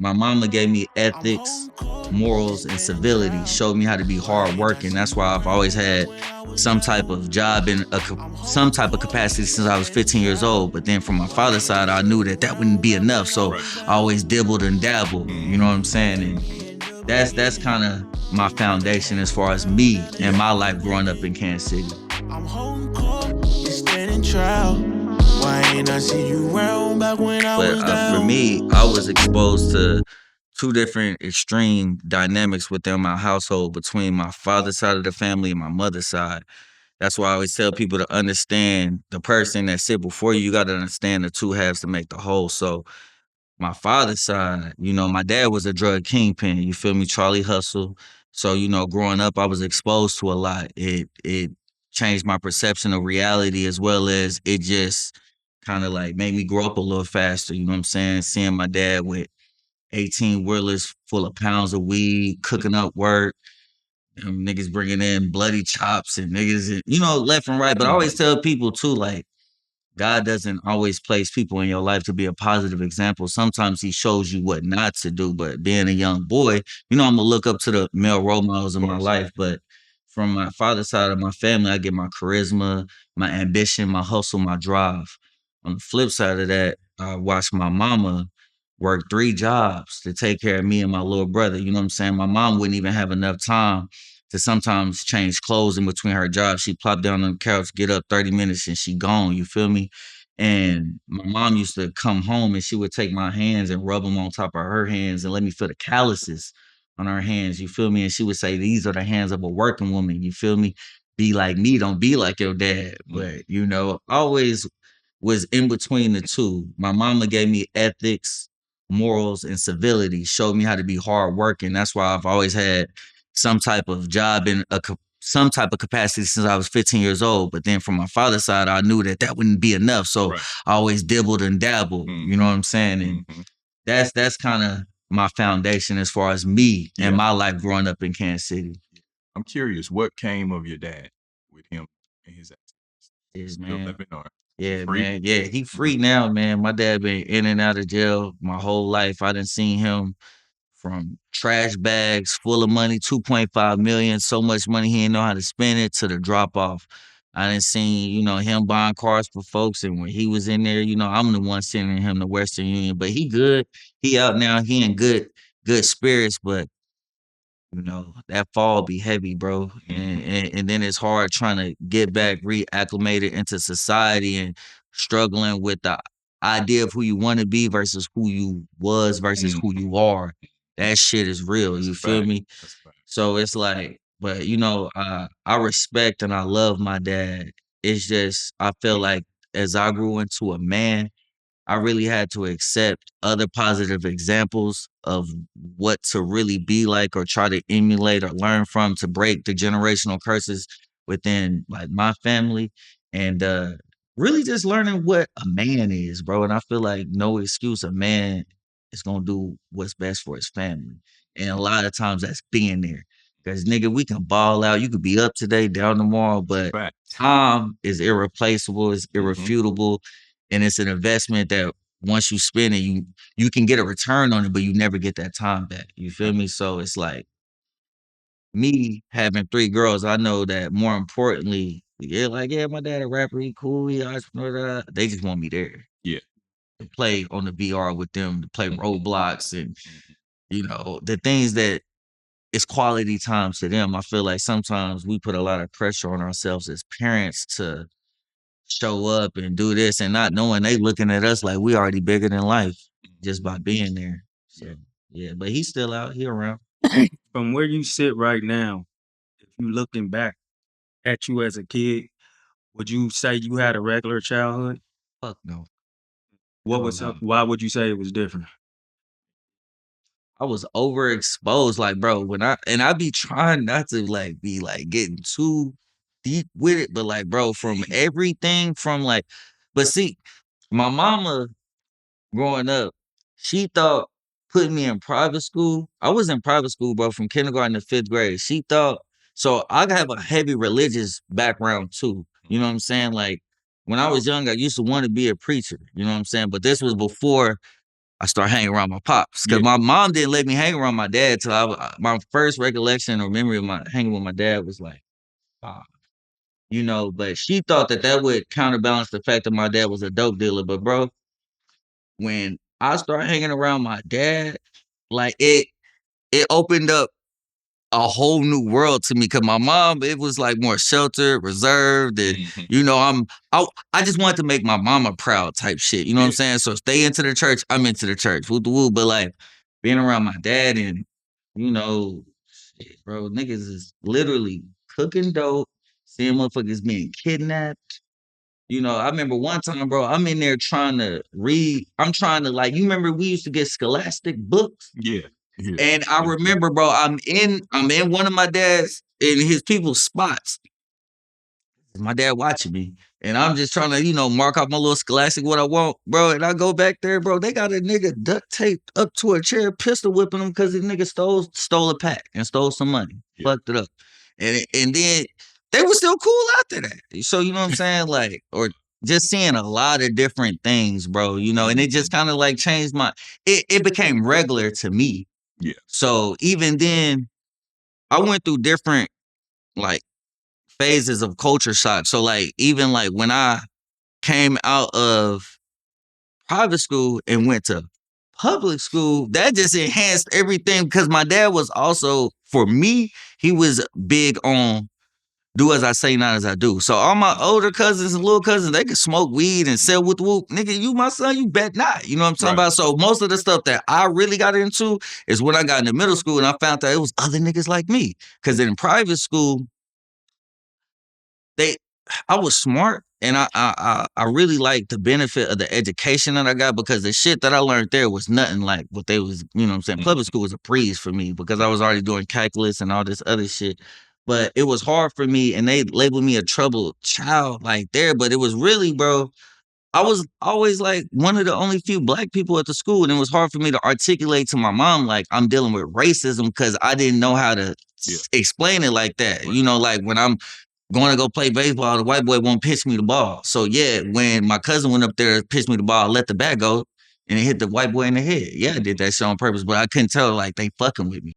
my mama gave me ethics, morals, and civility, showed me how to be hardworking. That's why I've always had some type of job in some type of capacity since I was 15 years old. But then from my father's side, I knew that that wouldn't be enough. So I always dibbled and dabbled, you know what I'm saying? And that's kind of my foundation as far as me and my life growing up in Kansas City. I'm holding court, you standing trial. Why ain't I see you around back when I was down? For me, I was exposed to two different extreme dynamics within my household between my father's side of the family and my mother's side. That's why I always tell people to understand the person that sit before you. You got to understand the two halves to make the whole. So my father's side, you know, my dad was a drug kingpin. You feel me? Charlie Hustle. So, you know, growing up, I was exposed to a lot. It changed my perception of reality as well as it just kind of like made me grow up a little faster. You know what I'm saying? Seeing my dad with 18 wheelers full of pounds of weed, cooking up work, niggas bringing in bloody chops and niggas, you know, left and right. But I always tell people too, like, God doesn't always place people in your life to be a positive example. Sometimes he shows you what not to do. But being a young boy, you know, I'm gonna look up to the male role models in my life. But from my father's side of my family, I get my charisma, my ambition, my hustle, my drive. On the flip side of that, I watched my mama work 3 jobs to take care of me and my little brother. You know what I'm saying? My mom wouldn't even have enough time to sometimes change clothes in between her jobs. She plopped down on the couch, get up 30 minutes, and she gone. You feel me? And my mom used to come home and she would take my hands and rub them on top of her hands and let me feel the calluses on her hands. You feel me? And she would say, "These are the hands of a working woman." You feel me? Be like me, don't be like your dad. But you know, always was in between the two. My mama gave me ethics, morals, and civility, showed me how to be hardworking. That's why I've always had some type of job in some type of capacity since I was 15 years old. But then from my father's side, I knew that that wouldn't be enough. So I always dibbled and dabbled. You know what I'm saying? And that's kind of my foundation as far as me and my life growing up in Kansas City. I'm curious, what came of your dad with him and his Yes, still man. living or Yeah, free? man. Yeah, he free now, man. My dad been in and out of jail my whole life. I done seen him from trash bags full of money, 2.5 million, so much money he didn't know how to spend it, to the drop off. I done seen, you know, him buying cars for folks, and when he was in there, you know, I'm the one sending him to Western Union. But he good. He out now. He in good spirits, but you know, that fall be heavy, bro. And then it's hard trying to get back reacclimated into society and struggling with the idea of who you want to be versus who you was versus who you are. That shit is real. You feel me? So it's like, but you know, I respect and I love my dad. It's just I feel like as I grew into a man, I really had to accept other positive examples of what to really be like or try to emulate or learn from to break the generational curses within like my family and really just learning what a man is, bro. And I feel like no excuse, a man is gonna do what's best for his family. And a lot of times that's being there. Because nigga, we can ball out. You could be up today, down tomorrow, but time is irreplaceable, it's irrefutable, and it's an investment that once you spend it, you can get a return on it, but you never get that time back. You feel me? So it's like me having 3 girls, I know that more importantly, yeah, like, yeah, my dad a rapper, he cool, he entrepreneur. They just want me there. Yeah. To play on the VR with them, to play Roblox and you know, the things that it's quality times to them. I feel like sometimes we put a lot of pressure on ourselves as parents to show up and do this and not knowing they looking at us like we already bigger than life just by being there. So yeah, but he's still out here around. From where you sit right now, if you looking back at you as a kid, would you say you had a regular childhood? Fuck no. What was why would you say it was different? I was overexposed, like, bro, when I be trying not to like be like getting too deep with it, but like, bro, from everything from like, but see, my mama growing up, she thought putting me in private school. I was in private school, bro, from kindergarten to 5th grade. She thought so I have a heavy religious background too. You know what I'm saying? Like when I was young, I used to want to be a preacher. You know what I'm saying? But this was before I started hanging around my pops because my mom didn't let me hang around my dad till my first recollection or memory of my hanging with my dad was like, you know, but she thought that would counterbalance the fact that my dad was a dope dealer. But bro, when I started hanging around my dad, like it opened up a whole new world to me. Cause my mom, it was like more sheltered, reserved, and you know, I just wanted to make my mama proud type shit. You know what I'm saying? So stay into the church, I'm into the church. Woo the woo. But like being around my dad and you know, shit, bro, niggas is literally cooking dope, seeing motherfuckers being kidnapped. You know, I remember one time, bro, I'm in there trying to read. I'm trying to like, you remember we used to get Scholastic books? Yeah. And I remember, bro, I'm in one of my dad's and his people's spots. My dad watching me. And I'm just trying to, you know, mark off my little Scholastic what I want, bro. And I go back there, bro. They got a nigga duct taped up to a chair, pistol whipping him because the nigga stole a pack and stole some money. Fucked it up. And then they were still cool after that. So you know what I'm saying? Like, or just seeing a lot of different things, bro, you know, and it just kind of like changed it became regular to me. Yeah. So even then, I went through different like phases of culture shock. So like even like when I came out of private school and went to public school, that just enhanced everything because my dad was also, for me, he was big on do as I say, not as I do. So all my older cousins and little cousins, they could smoke weed and sell with whoop. Nigga, you my son, you bet not. You know what I'm talking about? So most of the stuff that I really got into is when I got into middle school and I found out it was other niggas like me. Because in private school, I was smart and I really liked the benefit of the education that I got because the shit that I learned there was nothing like what they was, you know what I'm saying? Public school was a breeze for me because I was already doing calculus and all this other shit. But it was hard for me and they labeled me a troubled child like there. But it was really, bro, I was always like one of the only few black people at the school. And it was hard for me to articulate to my mom, like I'm dealing with racism because I didn't know how to explain it like that. You know, like when I'm going to go play baseball, the white boy won't pitch me the ball. So yeah, when my cousin went up there and pitched me the ball, I let the bat go and it hit the white boy in the head. Yeah, I did that shit on purpose, but I couldn't tell like they fucking with me.